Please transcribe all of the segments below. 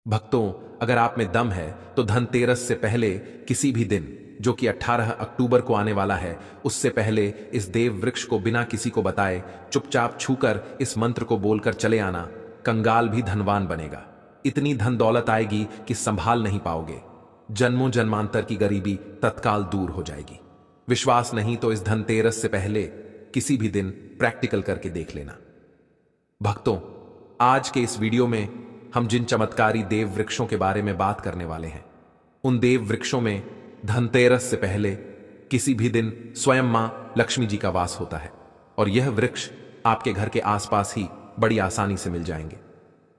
भक्तों, अगर आप में दम है तो धनतेरस से पहले किसी भी दिन, जो कि 18 अक्टूबर को आने वाला है, उससे पहले इस देव वृक्ष को बिना किसी को बताए चुपचाप छूकर इस मंत्र को बोलकर चले आना। कंगाल भी धनवान बनेगा। इतनी धन दौलत आएगी कि संभाल नहीं पाओगे। जन्मों जन्मांतर की गरीबी तत्काल दूर हो जाएगी। विश्वास नहीं तो इस धनतेरस से पहले किसी भी दिन प्रैक्टिकल करके देख लेना। भक्तों, आज के इस वीडियो में हम जिन चमत्कारी देव वृक्षों के बारे में बात करने वाले हैं, उन देव वृक्षों में धनतेरस से पहले किसी भी दिन स्वयं मां लक्ष्मी जी का वास होता है और यह वृक्ष आपके घर के आसपास ही बड़ी आसानी से मिल जाएंगे।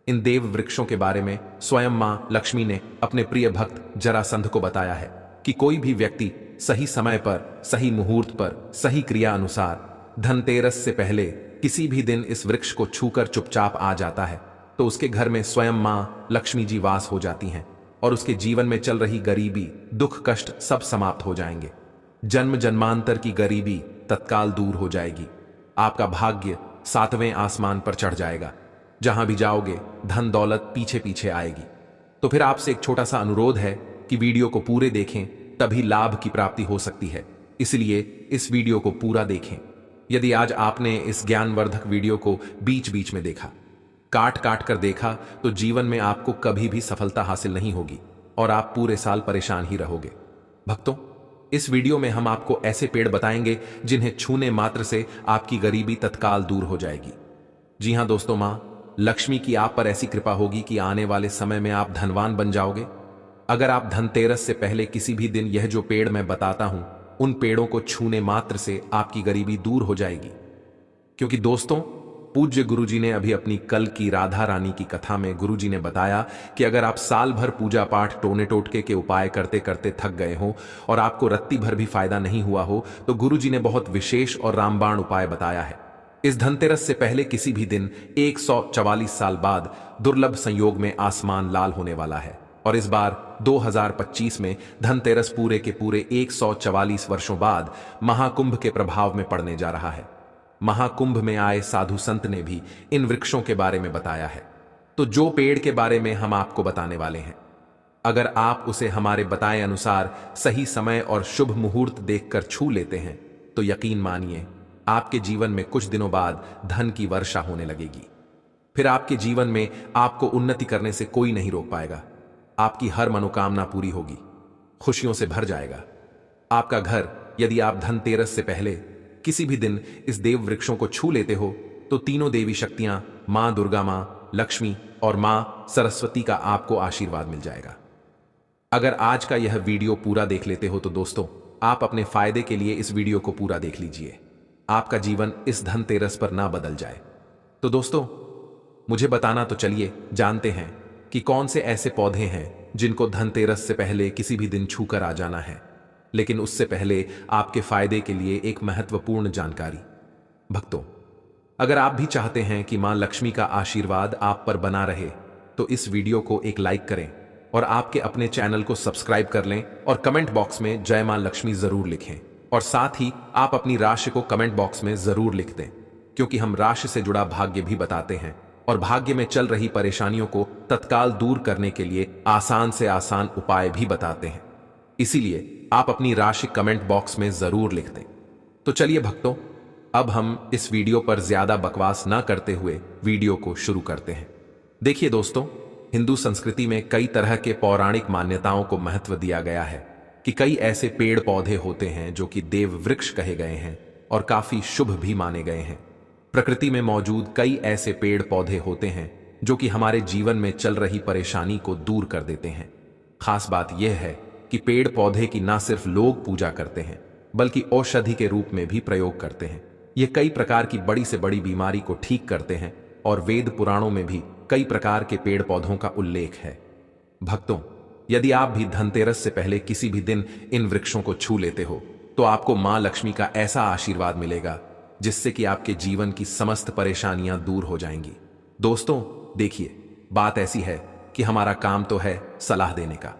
इन देव वृक्षों के बारे में स्वयं मां लक्ष्मी ने अपने प्रिय भक्त जरासंध को बताया है कि कोई भी व्यक्ति सही समय पर, सही मुहूर्त पर, सही क्रिया अनुसार धनतेरस से पहले किसी भी दिन इस वृक्ष को छूकर चुपचाप आ जाता है तो उसके घर में स्वयं मां लक्ष्मी जी वास हो जाती हैं और उसके जीवन में चल रही गरीबी, दुख, कष्ट सब समाप्त हो जाएंगे। जन्म जन्मांतर की गरीबी तत्काल दूर हो जाएगी। आपका भाग्य 7वें आसमान पर चढ़ जाएगा। जहां भी जाओगे धन दौलत पीछे पीछे आएगी। तो फिर आपसे एक छोटा सा अनुरोध है कि वीडियो को पूरे देखें, तभी लाभ की प्राप्ति हो सकती है। इसलिए इस वीडियो को पूरा देखें। यदि आज आपने इस ज्ञानवर्धक वीडियो को बीच बीच में देखा, काट काट कर देखा, तो जीवन में आपको कभी भी सफलता हासिल नहीं होगी और आप पूरे साल परेशान ही रहोगे। भक्तों, इस वीडियो में हम आपको ऐसे पेड़ बताएंगे जिन्हें छूने मात्र से आपकी गरीबी तत्काल दूर हो जाएगी। जी हां दोस्तों, मां लक्ष्मी की आप पर ऐसी कृपा होगी कि आने वाले समय में आप धनवान बन जाओगे। अगर आप धनतेरस से पहले किसी भी दिन यह जो पेड़ मैं बताता हूं, उन पेड़ों को छूने मात्र से आपकी गरीबी दूर हो जाएगी। क्योंकि दोस्तों, पूज्य गुरुजी ने अभी अपनी कल की राधा रानी की कथा में गुरुजी ने बताया कि अगर आप साल भर पूजा पाठ, टोने टोटके के उपाय करते करते थक गए हो और आपको रत्ती भर भी फायदा नहीं हुआ हो, तो गुरुजी ने बहुत विशेष और रामबाण उपाय बताया है। इस धनतेरस से पहले किसी भी दिन 144 साल बाद दुर्लभ संयोग में आसमान लाल होने वाला है और इस बार 2025 में धनतेरस पूरे के पूरे 144 वर्षों बाद महाकुंभ के प्रभाव में पड़ने जा रहा है। महाकुंभ में आए साधु संत ने भी इन वृक्षों के बारे में बताया है। तो जो पेड़ के बारे में हम आपको बताने वाले हैं, अगर आप उसे हमारे बताए अनुसार सही समय और शुभ मुहूर्त देखकर छू लेते हैं, तो यकीन मानिए आपके जीवन में कुछ दिनों बाद धन की वर्षा होने लगेगी। फिर आपके जीवन में आपको उन्नति करने से कोई नहीं रोक पाएगा। आपकी हर मनोकामना पूरी होगी, खुशियों से भर जाएगा आपका घर। यदि आप धनतेरस से पहले किसी भी दिन इस देव वृक्षों को छू लेते हो, तो तीनों देवी शक्तियां, मां दुर्गा, मां लक्ष्मी और मां सरस्वती का आपको आशीर्वाद मिल जाएगा। अगर आज का यह वीडियो पूरा देख लेते हो तो दोस्तों, आप अपने फायदे के लिए इस वीडियो को पूरा देख लीजिए। आपका जीवन इस धनतेरस पर ना बदल जाए। तो दोस्तों, मुझे बताना तो चलिए जानते हैं कि कौन से ऐसे पौधे हैं जिनको धनतेरस से पहले किसी भी दिन छूकर आ जाना है। लेकिन उससे पहले आपके फायदे के लिए एक महत्वपूर्ण जानकारी। भक्तों, अगर आप भी चाहते हैं कि मां लक्ष्मी का आशीर्वाद आप पर बना रहे, तो इस वीडियो को एक लाइक करें और आपके अपने चैनल को सब्सक्राइब कर लें और कमेंट बॉक्स में जय मां लक्ष्मी जरूर लिखें। और साथ ही आप अपनी राशि को कमेंट बॉक्स में जरूर लिख दें, क्योंकि हम राशि से जुड़ा भाग्य भी बताते हैं और भाग्य में चल रही परेशानियों को तत्काल दूर करने के लिए आसान से आसान उपाय भी बताते हैं। इसीलिए आप अपनी राशि कमेंट बॉक्स में जरूर लिख दें। तो चलिए भक्तों, अब हम इस वीडियो पर ज्यादा बकवास ना करते हुए वीडियो को शुरू करते हैं। देखिए दोस्तों, हिंदू संस्कृति में कई तरह के पौराणिक मान्यताओं को महत्व दिया गया है कि कई ऐसे पेड़ पौधे होते हैं जो कि देव वृक्ष कहे गए हैं और काफी शुभ भी माने गए हैं। प्रकृति में मौजूद कई ऐसे पेड़ पौधे होते हैं जो कि हमारे जीवन में चल रही परेशानी को दूर कर देते हैं। खास बात यह है कि पेड़ पौधे की ना सिर्फ लोग पूजा करते हैं, बल्कि औषधि के रूप में भी प्रयोग करते हैं। ये कई प्रकार की बड़ी से बड़ी बीमारी को ठीक करते हैं और वेद पुराणों में भी कई प्रकार के पेड़ पौधों का उल्लेख है। भक्तों, यदि आप भी धनतेरस से पहले किसी भी दिन इन वृक्षों को छू लेते हो, तो आपको मां लक्ष्मी का ऐसा आशीर्वाद मिलेगा जिससे कि आपके जीवन की समस्त परेशानियां दूर हो जाएंगी। दोस्तों देखिए, बात ऐसी है कि हमारा काम तो है सलाह देने का।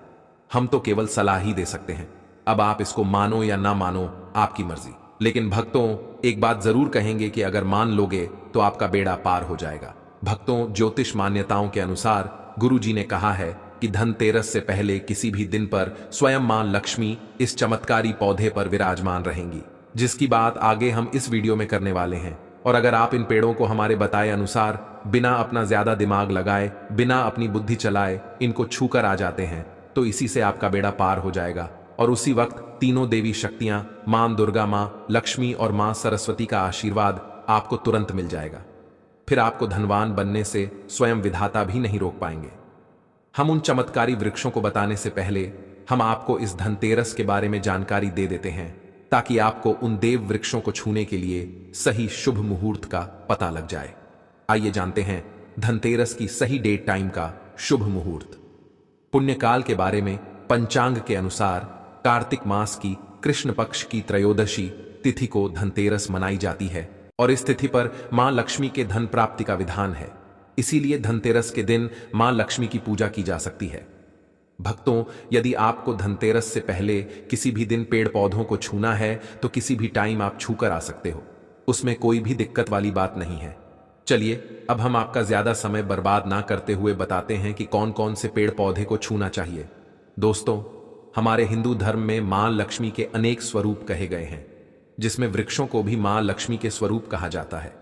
हम तो केवल सलाह ही दे सकते हैं। अब आप इसको मानो या ना मानो, आपकी मर्जी। लेकिन भक्तों, एक बात जरूर कहेंगे कि अगर मान लोगे तो आपका बेड़ा पार हो जाएगा। भक्तों, ज्योतिष मान्यताओं के अनुसार गुरुजी ने कहा है कि धनतेरस से पहले किसी भी दिन पर स्वयं मां लक्ष्मी इस चमत्कारी पौधे पर विराजमान रहेंगी, जिसकी बात आगे हम इस वीडियो में करने वाले हैं। और अगर आप इन पेड़ों को हमारे बताए अनुसार बिना अपना ज्यादा दिमाग लगाए, बिना अपनी बुद्धि चलाए इनको छूकर आ जाते हैं, तो इसी से आपका बेड़ा पार हो जाएगा और उसी वक्त तीनों देवी शक्तियां, मां दुर्गा, मां लक्ष्मी और मां सरस्वती का आशीर्वाद आपको तुरंत मिल जाएगा। फिर आपको धनवान बनने से स्वयं विधाता भी नहीं रोक पाएंगे। हम उन चमत्कारी वृक्षों को बताने से पहले हम आपको इस धनतेरस के बारे में जानकारी दे देते हैं, ताकि आपको उन देव वृक्षों को छूने के लिए सही शुभ मुहूर्त का पता लग जाए। आइए जानते हैं धनतेरस की सही डेट टाइम का शुभ मुहूर्त। पुण्यकाल के बारे में पंचांग के अनुसार कार्तिक मास की कृष्ण पक्ष की त्रयोदशी तिथि को धनतेरस मनाई जाती है और इस तिथि पर मां लक्ष्मी के धन प्राप्ति का विधान है। इसीलिए धनतेरस के दिन मां लक्ष्मी की पूजा की जा सकती है। भक्तों, यदि आपको धनतेरस से पहले किसी भी दिन पेड़ पौधों को छूना है तो किसी भी टाइम आप छूकर आ सकते हो, उसमें कोई भी दिक्कत वाली बात नहीं है। चलिए अब हम आपका ज्यादा समय बर्बाद ना करते हुए बताते हैं कि कौन कौन से पेड़ पौधे को छूना चाहिए। दोस्तों, हमारे हिंदू धर्म में मां लक्ष्मी के अनेक स्वरूप कहे गए हैं, जिसमें वृक्षों को भी मां लक्ष्मी के स्वरूप कहा जाता है।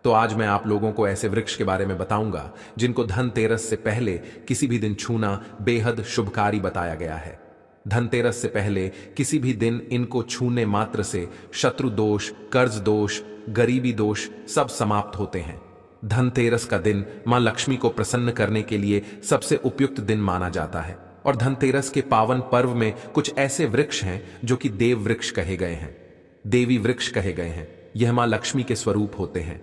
तो आज मैं आप लोगों को ऐसे वृक्ष के बारे में बताऊंगा जिनको धनतेरस से पहले किसी भी दिन छूना बेहद शुभकारी बताया गया है। धनतेरस से पहले किसी भी दिन इनको छूने मात्र से शत्रु दोष, कर्ज दोष, गरीबी दोष सब समाप्त होते हैं। धनतेरस का दिन मां लक्ष्मी को प्रसन्न करने के लिए सबसे उपयुक्त दिन माना जाता है और धनतेरस के पावन पर्व में कुछ ऐसे वृक्ष हैं जो कि देव वृक्ष कहे गए हैं, देवी वृक्ष कहे गए हैं। यह मां लक्ष्मी के स्वरूप होते हैं,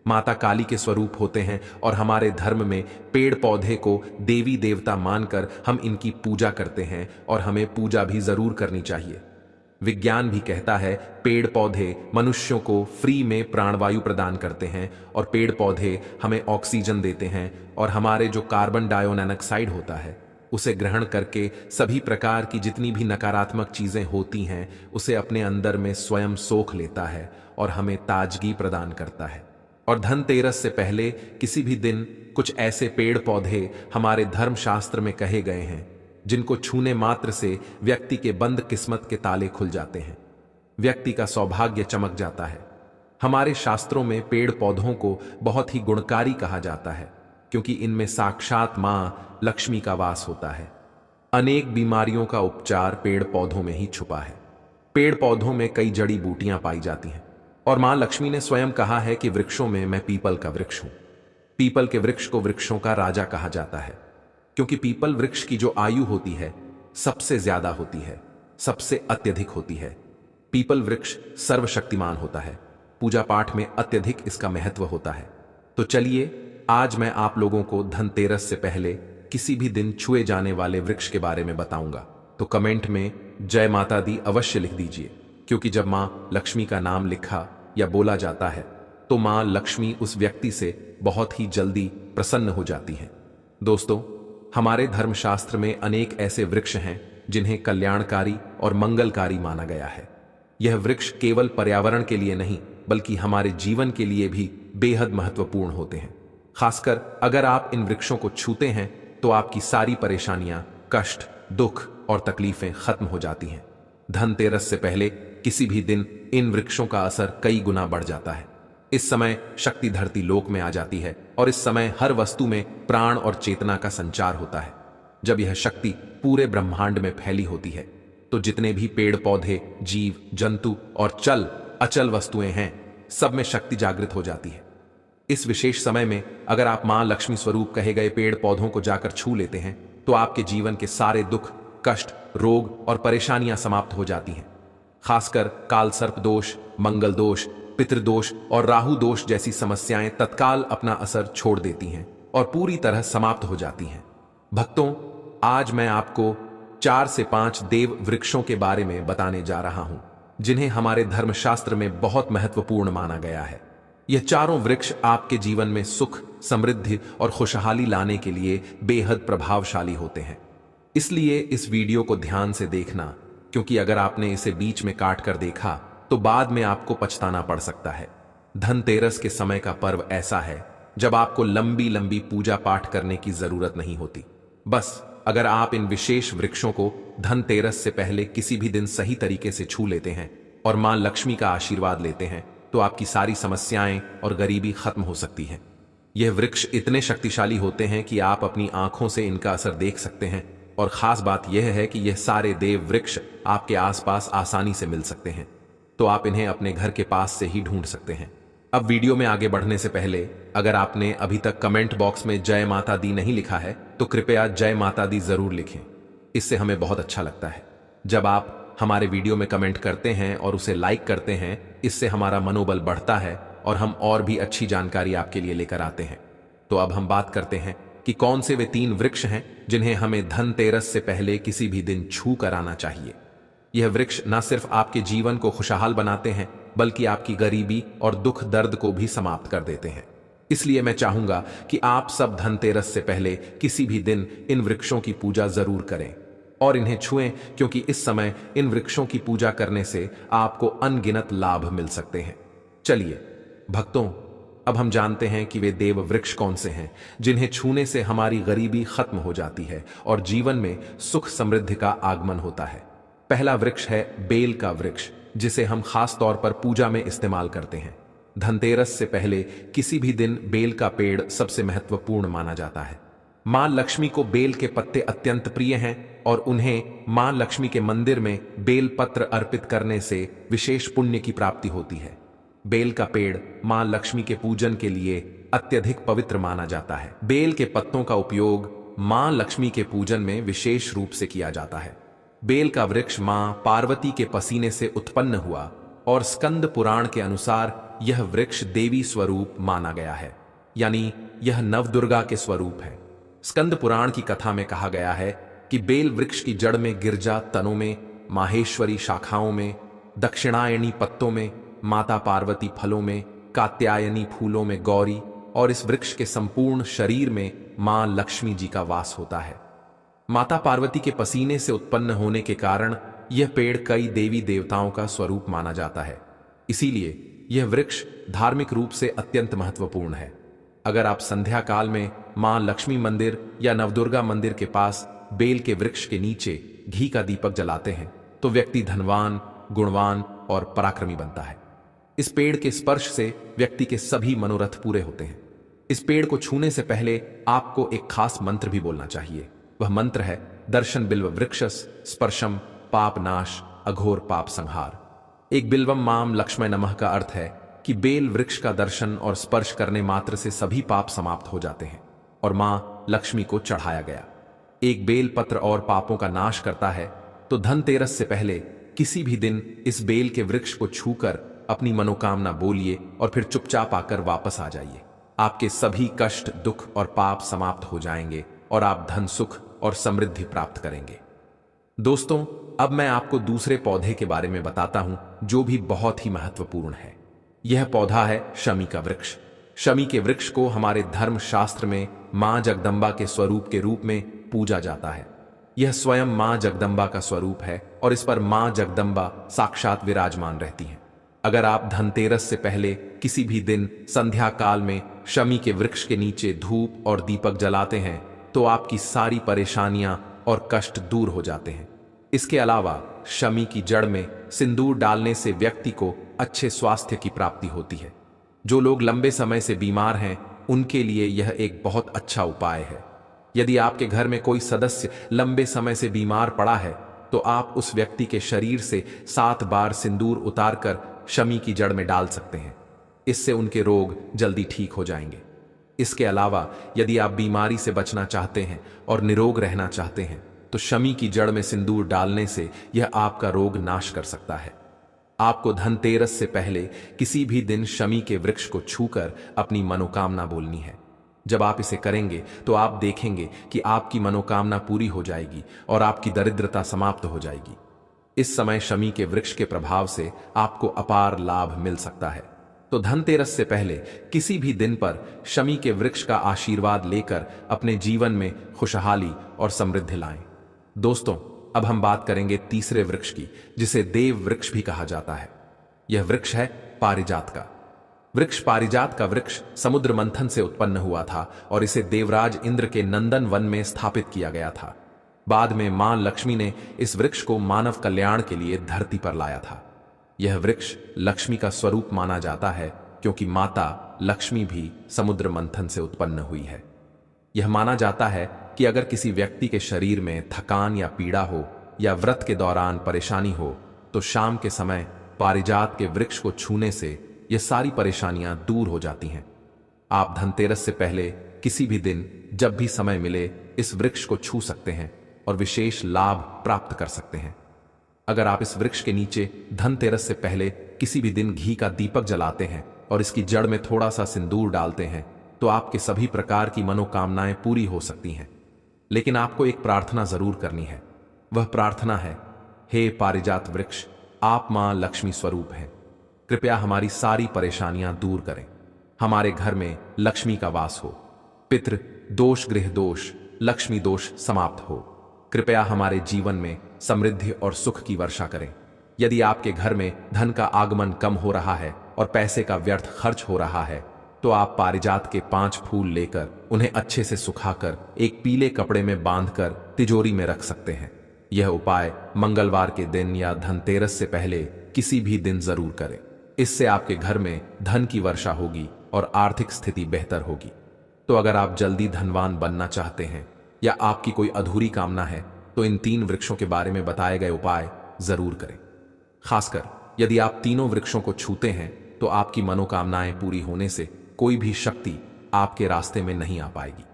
माता काली के स्वरूप होते हैं और हमारे धर्म में पेड़ पौधे को देवी देवता मानकर हम इनकी पूजा करते हैं और हमें पूजा भी जरूर करनी चाहिए। विज्ञान भी कहता है पेड़ पौधे मनुष्यों को फ्री में प्राणवायु प्रदान करते हैं और पेड़ पौधे हमें ऑक्सीजन देते हैं और हमारे जो कार्बन डाइऑक्साइड होता है उसे ग्रहण करके सभी प्रकार की जितनी भी नकारात्मक चीजें होती हैं उसे अपने अंदर में स्वयं सोख लेता है और हमें ताजगी प्रदान करता है। और धनतेरस से पहले किसी भी दिन कुछ ऐसे पेड़ पौधे हमारे धर्मशास्त्र में कहे गए हैं जिनको छूने मात्र से व्यक्ति के बंद किस्मत के ताले खुल जाते हैं, व्यक्ति का सौभाग्य चमक जाता है। हमारे शास्त्रों में पेड़ पौधों को बहुत ही गुणकारी कहा जाता है क्योंकि इनमें साक्षात मां लक्ष्मी का वास होता है। अनेक बीमारियों का उपचार पेड़ पौधों में ही छुपा है। पेड़ पौधों में कई जड़ी बूटियां पाई जाती हैं और मां लक्ष्मी ने स्वयं कहा है कि वृक्षों में मैं पीपल का वृक्ष हूं। पीपल के वृक्ष को वृक्षों का राजा कहा जाता है क्योंकि पीपल वृक्ष की जो आयु होती है सबसे ज्यादा होती है, सबसे अत्यधिक होती है। पीपल वृक्ष सर्वशक्तिमान होता है, पूजा पाठ में अत्यधिक इसका महत्व होता है। तो चलिए आज मैं आप लोगों को धनतेरस से पहले किसी भी दिन छुए जाने वाले वृक्ष के बारे में बताऊंगा। तो कमेंट में जय माता दी अवश्य लिख दीजिए, क्योंकि जब मां लक्ष्मी का नाम लिखा या बोला जाता है तो मां लक्ष्मी उस व्यक्ति से बहुत ही जल्दी प्रसन्न हो जाती हैं। दोस्तों, हमारे धर्मशास्त्र में अनेक ऐसे वृक्ष हैं जिन्हें कल्याणकारी और मंगलकारी माना गया है। यह वृक्ष केवल पर्यावरण के लिए नहीं बल्कि हमारे जीवन के लिए भी बेहद महत्वपूर्ण होते हैं। खासकर अगर आप इन वृक्षों को छूते हैं तो आपकी सारी परेशानियां, कष्ट, दुख और तकलीफें खत्म हो जाती हैं। धनतेरस से पहले किसी भी दिन इन वृक्षों का असर कई गुना बढ़ जाता है। इस समय शक्ति धरती लोक में आ जाती है और इस समय हर वस्तु में प्राण और चेतना का संचार होता है। जब यह शक्ति पूरे ब्रह्मांड में फैली होती है तो जितने भी पेड़ पौधे, जीव जंतु और चल अचल वस्तुएं हैं, सब में शक्ति जागृत हो जाती है। इस विशेष समय में अगर आप मां लक्ष्मी स्वरूप कहे गए पेड़ पौधों को जाकर छू लेते हैं तो आपके जीवन के सारे दुख, कष्ट, रोग और परेशानियां समाप्त हो जाती हैं। खासकर काल सर्प दोष, मंगल दोष, पितृदोष और राहु दोष जैसी समस्याएं तत्काल अपना असर छोड़ देती हैं और पूरी तरह समाप्त हो जाती हैं। भक्तों, आज मैं आपको 4 से 5 देव वृक्षों के बारे में बताने जा रहा हूं जिन्हें हमारे धर्मशास्त्र में बहुत महत्वपूर्ण माना गया है। यह चारों वृक्ष आपके जीवन में सुख, समृद्धि और खुशहाली लाने के लिए बेहद प्रभावशाली होते हैं। इसलिए इस वीडियो को ध्यान से देखना, क्योंकि अगर आपने इसे बीच में काट कर देखा तो बाद में आपको पछताना पड़ सकता है। धनतेरस के समय का पर्व ऐसा है जब आपको लंबी लंबी पूजा पाठ करने की जरूरत नहीं होती। बस अगर आप इन विशेष वृक्षों को धनतेरस से पहले किसी भी दिन सही तरीके से छू लेते हैं और मां लक्ष्मी का आशीर्वाद लेते हैं तो आपकी सारी समस्याएं और गरीबी खत्म हो सकती है। यह वृक्ष इतने शक्तिशाली होते हैं कि आप अपनी आंखों से इनका असर देख सकते हैं, और खास बात यह है कि यह सारे देव वृक्ष आपके आसपास आसानी से मिल सकते हैं, तो आप इन्हें अपने घर के पास से ही ढूंढ सकते हैं। अब वीडियो में आगे बढ़ने से पहले अगर आपने अभी तक कमेंट बॉक्स में जय माता दी नहीं लिखा है तो कृपया जय माता दी जरूर लिखें। इससे हमें बहुत अच्छा लगता है जब आप हमारे वीडियो में कमेंट करते हैं और उसे लाइक करते हैं। इससे हमारा मनोबल बढ़ता है और हम और भी अच्छी जानकारी आपके लिए लेकर आते हैं। तो अब हम बात करते हैं कि कौन से वे 3 वृक्ष हैं जिन्हें हमें धनतेरस से पहले किसी भी दिन छू कर आना चाहिए। यह वृक्ष न सिर्फ आपके जीवन को खुशहाल बनाते हैं बल्कि आपकी गरीबी और दुख दर्द को भी समाप्त कर देते हैं। इसलिए मैं चाहूंगा कि आप सब धनतेरस से पहले किसी भी दिन इन वृक्षों की पूजा जरूर करें और इन्हें छुएं, क्योंकि इस समय इन वृक्षों की पूजा करने से आपको अनगिनत लाभ मिल सकते हैं। चलिए भक्तों, अब हम जानते हैं कि वे देव वृक्ष कौन से हैं जिन्हें छूने से हमारी गरीबी खत्म हो जाती है और जीवन में सुख समृद्धि का आगमन होता है। पहला वृक्ष है बेल का वृक्ष, जिसे हम खास तौर पर पूजा में इस्तेमाल करते हैं। धनतेरस से पहले किसी भी दिन बेल का पेड़ सबसे महत्वपूर्ण माना जाता है। मां लक्ष्मी को बेल के पत्ते अत्यंत प्रिय हैं और उन्हें मां लक्ष्मी के मंदिर में बेल पत्र अर्पित करने से विशेष पुण्य की प्राप्ति होती है। बेल का पेड़ मां लक्ष्मी के पूजन के लिए अत्यधिक पवित्र माना जाता है। बेल के पत्तों का उपयोग मां लक्ष्मी के पूजन में विशेष रूप से किया जाता है। बेल का वृक्ष मां पार्वती के पसीने से उत्पन्न हुआ और स्कंद पुराण के अनुसार यह वृक्ष देवी स्वरूप माना गया है, यानी यह नवदुर्गा के स्वरूप है। स्कंद पुराण की कथा में कहा गया है कि बेल वृक्ष की जड़ में गिरजा तनों में, माहेश्वरी शाखाओं में, दक्षिणायनी पत्तों में, माता पार्वती फलों में, कात्यायनी फूलों में गौरी, और इस वृक्ष के संपूर्ण शरीर में मां लक्ष्मी जी का वास होता है। माता पार्वती के पसीने से उत्पन्न होने के कारण यह पेड़ कई देवी देवताओं का स्वरूप माना जाता है। इसीलिए यह वृक्ष धार्मिक रूप से अत्यंत महत्वपूर्ण है। अगर आप संध्या काल में मां लक्ष्मी मंदिर या नवदुर्गा मंदिर के पास बेल के वृक्ष के नीचे घी का दीपक जलाते हैं तो व्यक्ति धनवान, गुणवान और पराक्रमी बनता है। इस पेड़ के स्पर्श से व्यक्ति के सभी मनोरथ पूरे होते हैं। इस पेड़ को छूने से पहले आपको एक खास मंत्र भी बोलना चाहिए। वह मंत्र है दर्शन बिल्व वृक्षस स्पर्शम पाप नाश अघोर पाप संहार। एक बिल्वम माम लक्ष्मय नमः का अर्थ है कि बेल वृक्ष का दर्शन और स्पर्श करने मात्र से सभी पाप समाप्त हो जाते हैं और मां लक्ष्मी को चढ़ाया गया। एक बेल पत्र और पापों का नाश करता है। तो धनतेरस से पहले किसी भी दिन इस बेल के वृक्ष को छूकर अपनी मनोकामना बोलिए और फिर चुपचाप आकर वापस आ जाइए। आपके सभी कष्ट, दुख और पाप समाप्त हो जाएंगे और आप धन, सुख और समृद्धि प्राप्त करेंगे। दोस्तों, अब मैं आपको दूसरे पौधे के बारे में बताता हूं जो भी बहुत ही महत्वपूर्ण है। यह पौधा है शमी का वृक्ष। शमी के वृक्ष को हमारे धर्म शास्त्र में मां जगदम्बा के स्वरूप के रूप में पूजा जाता है। यह स्वयं मां जगदम्बा का स्वरूप है और इस पर मां जगदम्बा साक्षात विराजमान रहती हैं। अगर आप धनतेरस से पहले किसी भी दिन संध्या काल में शमी के वृक्ष के नीचे धूप और दीपक जलाते हैं तो आपकी सारी परेशानियां और कष्ट दूर हो जाते हैं। इसके अलावा शमी की जड़ में सिंदूर डालने से व्यक्ति को अच्छे स्वास्थ्य की प्राप्ति होती है। जो लोग लंबे समय से बीमार हैं उनके लिए यह एक बहुत अच्छा उपाय है। यदि आपके घर में कोई सदस्य लंबे समय से बीमार पड़ा है तो आप उस व्यक्ति के शरीर से 7 बार सिंदूर उतारकर शमी की जड़ में डाल सकते हैं। इससे उनके रोग जल्दी ठीक हो जाएंगे। इसके अलावा यदि आप बीमारी से बचना चाहते हैं और निरोग रहना चाहते हैं तो शमी की जड़ में सिंदूर डालने से यह आपका रोग नाश कर सकता है। आपको धनतेरस से पहले किसी भी दिन शमी के वृक्ष को छूकर अपनी मनोकामना बोलनी है। जब आप इसे करेंगे तो आप देखेंगे कि आपकी मनोकामना पूरी हो जाएगी और आपकी दरिद्रता समाप्त हो जाएगी। इस समय शमी के वृक्ष के प्रभाव से आपको अपार लाभ मिल सकता है। तो धनतेरस से पहले किसी भी दिन पर शमी के वृक्ष का आशीर्वाद लेकर अपने जीवन में खुशहाली और समृद्धि लाएं। दोस्तों, अब हम बात करेंगे तीसरे वृक्ष की, जिसे देव वृक्ष भी कहा जाता है। यह वृक्ष है पारिजात का। वृक्ष पारिजात का वृक्ष समुद्र मंथन से उत्पन्न हुआ था और इसे देवराज इंद्र के नंदन वन में स्थापित किया गया था। बाद में मां लक्ष्मी ने इस वृक्ष को मानव कल्याण के लिए धरती पर लाया था। यह वृक्ष लक्ष्मी का स्वरूप माना जाता है क्योंकि माता लक्ष्मी भी समुद्र मंथन से उत्पन्न हुई है। यह माना जाता है कि अगर किसी व्यक्ति के शरीर में थकान या पीड़ा हो या व्रत के दौरान परेशानी हो तो शाम के समय पारिजात के वृक्ष को छूने से यह सारी परेशानियां दूर हो जाती हैं। आप धनतेरस से पहले किसी भी दिन जब भी समय मिले इस वृक्ष को छू सकते हैं और विशेष लाभ प्राप्त कर सकते हैं। अगर आप इस वृक्ष के नीचे धनतेरस से पहले किसी भी दिन घी का दीपक जलाते हैं और इसकी जड़ में थोड़ा सा सिंदूर डालते हैं तो आपके सभी प्रकार की मनोकामनाएं पूरी हो सकती हैं। लेकिन आपको एक प्रार्थना जरूर करनी है। वह प्रार्थना है, हे पारिजात वृक्ष, आप मां लक्ष्मी स्वरूप हैं, कृपया हमारी सारी परेशानियां दूर करें। हमारे घर में लक्ष्मी का वास हो, पितृ दोष गृह दोष लक्ष्मी दोष समाप्त हो। कृपया हमारे जीवन में समृद्धि और सुख की वर्षा करें। यदि आपके घर में धन का आगमन कम हो रहा है और पैसे का व्यर्थ खर्च हो रहा है तो आप पारिजात के 5 फूल लेकर उन्हें अच्छे से सुखाकर एक पीले कपड़े में बांधकर तिजोरी में रख सकते हैं। यह उपाय मंगलवार के दिन या धनतेरस से पहले किसी भी दिन जरूर करें। इससे आपके घर में धन की वर्षा होगी और आर्थिक स्थिति बेहतर होगी। तो अगर आप जल्दी धनवान बनना चाहते हैं या आपकी कोई अधूरी कामना है तो इन 3 वृक्षों के बारे में बताए गए उपाय जरूर करें। खासकर यदि आप तीनों वृक्षों को छूते हैं तो आपकी मनोकामनाएं पूरी होने से कोई भी शक्ति आपके रास्ते में नहीं आ पाएगी।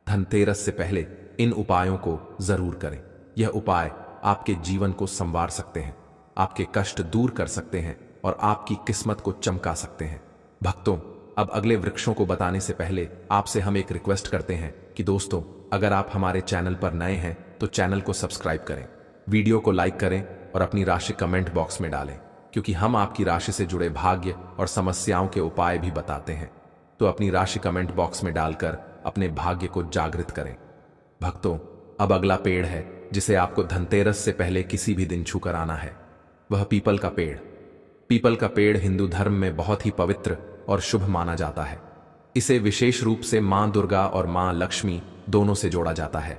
धनतेरस से पहले इन उपायों को जरूर करें। यह उपाय आपके जीवन को संवार सकते हैं, आपके कष्ट दूर कर सकते हैं और आपकी किस्मत को चमका सकते हैं। भक्तों, अब अगले वृक्षों को बताने से पहले आपसे हम एक रिक्वेस्ट करते हैं कि दोस्तों, अगर आप हमारे चैनल पर नए हैं तो चैनल को सब्सक्राइब करें, वीडियो को लाइक करें और अपनी राशि कमेंट बॉक्स में डालें, क्योंकि हम आपकी राशि से जुड़े भाग्य और समस्याओं के उपाय भी बताते हैं। तो अपनी राशि कमेंट बॉक्स में डालकर अपने भाग्य को जागृत करें। भक्तों, अब अगला पेड़ है जिसे आपको धनतेरस से पहले किसी भी दिन छूकर आना है। वह पीपल का पेड़। पीपल का पेड़ हिंदू धर्म में बहुत ही पवित्र और शुभ माना जाता है। इसे विशेष रूप से मां दुर्गा और मां लक्ष्मी दोनों से जोड़ा जाता है।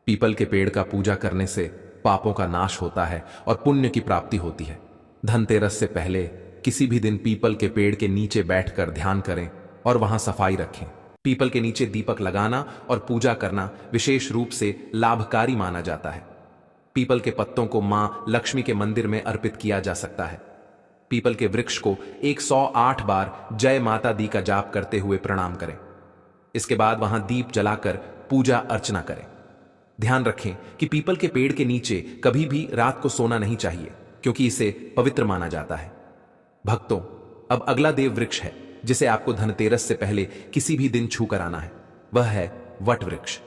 पीपल के पेड़ का पूजा करने से पापों का नाश होता है और पुण्य की प्राप्ति होती है। धनतेरस से पहले किसी भी दिन पीपल के पेड़ के नीचे बैठकर ध्यान करें और वहां सफाई रखें। पीपल के नीचे दीपक लगाना और पूजा करना विशेष रूप से लाभकारी माना जाता है। पीपल के पत्तों को मां लक्ष्मी के मंदिर में अर्पित किया जा सकता है। पीपल के वृक्ष को 108 बार जय माता दी का जाप करते हुए प्रणाम करें। इसके बाद वहां दीप जलाकर पूजा अर्चना करें। ध्यान रखें कि पीपल के पेड़ के नीचे कभी भी रात को सोना नहीं चाहिए, क्योंकि इसे पवित्र माना जाता है। भक्तों, अब अगला देव वृक्ष है जिसे आपको धनतेरस से पहले किसी भी दिन छूकर आना है। वह है वट वृक्ष।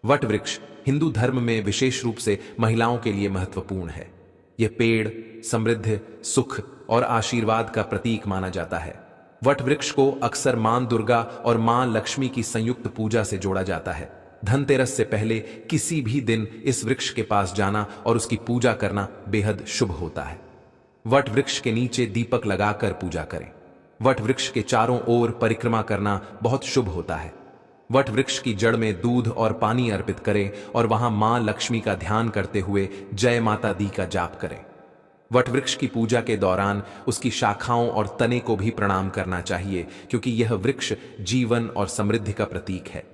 वट वृक्ष हिंदू धर्म में विशेष रूप से महिलाओं के लिए महत्वपूर्ण है। यह पेड़ समृद्धि, सुख और आशीर्वाद का प्रतीक माना जाता है। वट वृक्ष को अक्सर मां दुर्गा और मां लक्ष्मी की संयुक्त पूजा से जोड़ा जाता है। धनतेरस से पहले किसी भी दिन इस वृक्ष के पास जाना और उसकी पूजा करना बेहद शुभ होता है। वट वृक्ष के नीचे दीपक लगाकर पूजा करें। वट वृक्ष के चारों ओर परिक्रमा करना बहुत शुभ होता है। वट वृक्ष की जड़ में दूध और पानी अर्पित करें और वहां मां लक्ष्मी का ध्यान करते हुए जय माता दी का जाप करें। वट वृक्ष की पूजा के दौरान उसकी शाखाओं और तने को भी प्रणाम करना चाहिए, क्योंकि यह वृक्ष जीवन और समृद्धि का प्रतीक है।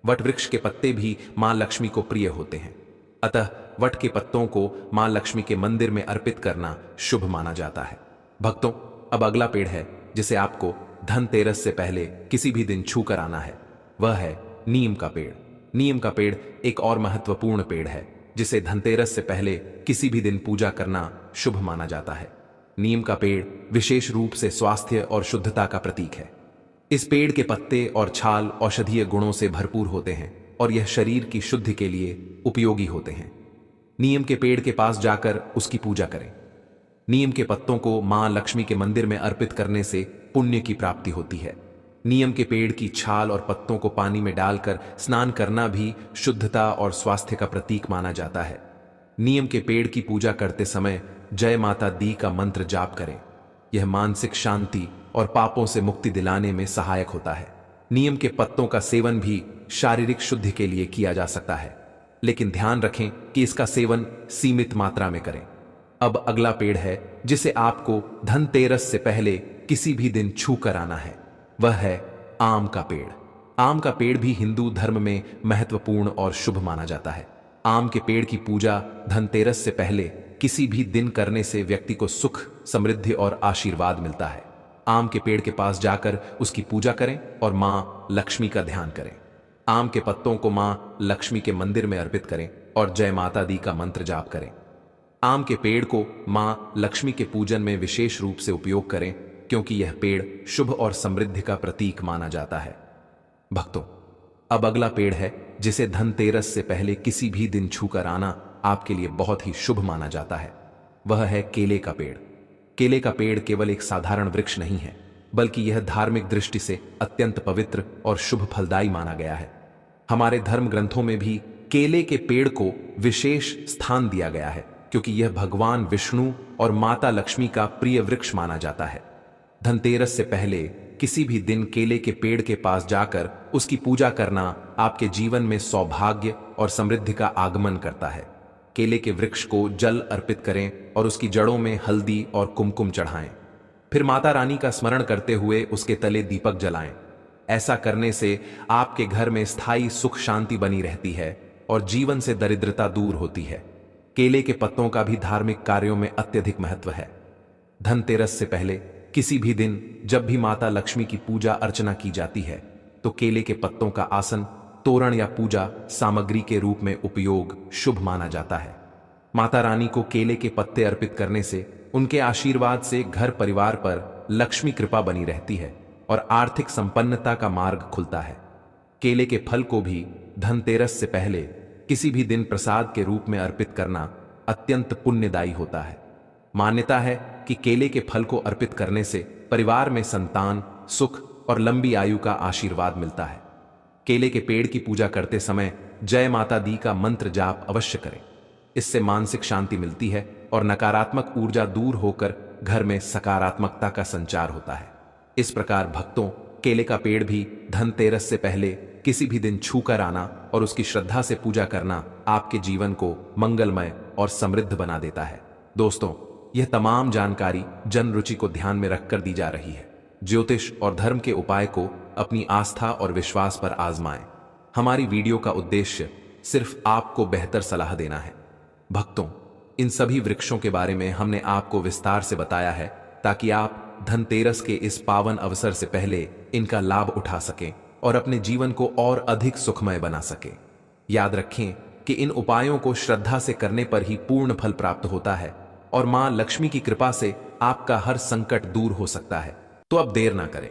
वट वृक्ष के पत्ते भी मां लक्ष्मी को प्रिय होते हैं, अतः वट के पत्तों को मां लक्ष्मी के मंदिर में अर्पित करना शुभ माना जाता है। भक्तों, अब अगला पेड़ है जिसे आपको धनतेरस से पहले किसी भी दिन छूकर आना है। वह है नीम का पेड़। नीम का पेड़ एक और महत्वपूर्ण पेड़ है जिसे धनतेरस से पहले किसी भी दिन पूजा करना शुभ माना जाता है। नीम का पेड़ विशेष रूप से स्वास्थ्य और शुद्धता का प्रतीक है। इस पेड़ के पत्ते और छाल औषधीय गुणों से भरपूर होते हैं और यह शरीर की शुद्धि के लिए उपयोगी होते हैं। नीम के पेड़ के पास जाकर उसकी पूजा करें। नीम के पत्तों को मां लक्ष्मी के मंदिर में अर्पित करने से पुण्य की प्राप्ति होती है। नीम के पेड़ की छाल और पत्तों को पानी में डालकर स्नान करना भी शुद्धता और स्वास्थ्य का प्रतीक माना जाता है। नीम के पेड़ की पूजा करते समय जय माता दी का मंत्र जाप करें। यह मानसिक शांति और पापों से मुक्ति दिलाने में सहायक होता है। नीम के पत्तों का सेवन भी शारीरिक शुद्धि के लिए किया जा सकता है, लेकिन ध्यान रखें कि इसका सेवन सीमित मात्रा में करें। अब अगला पेड़ है जिसे आपको धनतेरस से पहले किसी भी दिन छू कर आना है, वह है आम का पेड़। आम का पेड़ भी हिंदू धर्म में महत्वपूर्ण और शुभ माना जाता है। आम के पेड़ की पूजा धनतेरस से पहले किसी भी दिन करने से व्यक्ति को सुख, समृद्धि और आशीर्वाद मिलता है। आम के पेड़ के पास जाकर उसकी पूजा करें और मां लक्ष्मी का ध्यान करें। आम के पत्तों को मां लक्ष्मी के मंदिर में अर्पित करें और जय माता दी का मंत्र जाप करें। आम के पेड़ को मां लक्ष्मी के पूजन में विशेष रूप से उपयोग करें, क्योंकि यह पेड़ शुभ और समृद्धि का प्रतीक माना जाता है। भक्तों, अब अगला पेड़ है जिसे धनतेरस से पहले किसी भी दिन छूकर आना आपके लिए बहुत ही शुभ माना जाता है, वह है केले का पेड़। केले का पेड़ केवल एक साधारण वृक्ष नहीं है, बल्कि यह धार्मिक दृष्टि से अत्यंत पवित्र और शुभ फलदायी माना गया है। हमारे धर्म ग्रंथों में भी केले के पेड़ को विशेष स्थान दिया गया है, क्योंकि यह भगवान विष्णु और माता लक्ष्मी का प्रिय वृक्ष माना जाता है। धनतेरस से पहले किसी भी दिन केले के पेड़ के पास जाकर उसकी पूजा करना आपके जीवन में सौभाग्य और समृद्धि का आगमन करता है। केले के वृक्ष को जल अर्पित करें और उसकी जड़ों में हल्दी और कुमकुम चढ़ाएं। फिर माता रानी का स्मरण करते हुए उसके तले दीपक जलाएं। ऐसा करने से आपके घर में स्थायी सुख शांति बनी रहती है और जीवन से दरिद्रता दूर होती है। केले के पत्तों का भी धार्मिक कार्यों में अत्यधिक महत्व है। धनतेरस से पहले किसी भी दिन जब भी माता लक्ष्मी की पूजा अर्चना की जाती है, तो केले के पत्तों का आसन, तोरण या पूजा सामग्री के रूप में उपयोग शुभ माना जाता है। माता रानी को केले के पत्ते अर्पित करने से उनके आशीर्वाद से घर परिवार पर लक्ष्मी कृपा बनी रहती है और आर्थिक संपन्नता का मार्ग खुलता है। केले के फल को भी धनतेरस से पहले किसी भी दिन प्रसाद के रूप में अर्पित करना अत्यंत पुण्यदायी होता है। मान्यता है कि केले के फल को अर्पित करने से परिवार में संतान, सुख और लंबी आयु का आशीर्वाद मिलता है। केले के पेड़ की पूजा करते समय जय माता दी का मंत्र जाप अवश्य करें। इससे मानसिक शांति मिलती है और नकारात्मक ऊर्जा दूर होकर घर में सकारात्मकता का संचार होता है। इस प्रकार भक्तों, केले का पेड़ भी धनतेरस से पहले किसी भी दिन छूकर आना और उसकी श्रद्धा से पूजा करना आपके जीवन को मंगलमय और समृद्ध बना देता है। दोस्तों, यह तमाम जानकारी जन रुचि को ध्यान में रखकर दी जा रही है। ज्योतिष और धर्म के उपाय को अपनी आस्था और विश्वास पर आजमाएं। हमारी वीडियो का उद्देश्य सिर्फ आपको बेहतर सलाह देना है। भक्तों, इन सभी वृक्षों के बारे में हमने आपको विस्तार से बताया है, ताकि आप धनतेरस के इस पावन अवसर से पहले इनका लाभ उठा सकें और अपने जीवन को और अधिक सुखमय बना सकें। याद रखें कि इन उपायों को श्रद्धा से करने पर ही पूर्ण फल प्राप्त होता है और मां लक्ष्मी की कृपा से आपका हर संकट दूर हो सकता है। तो अब देर ना करें,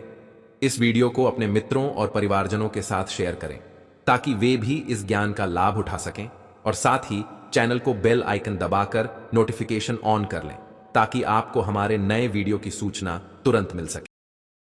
इस वीडियो को अपने मित्रों और परिवारजनों के साथ शेयर करें, ताकि वे भी इस ज्ञान का लाभ उठा सकें, और साथ ही चैनल को बेल आइकन दबाकर नोटिफिकेशन ऑन कर लें, ताकि आपको हमारे नए वीडियो की सूचना तुरंत मिल सके।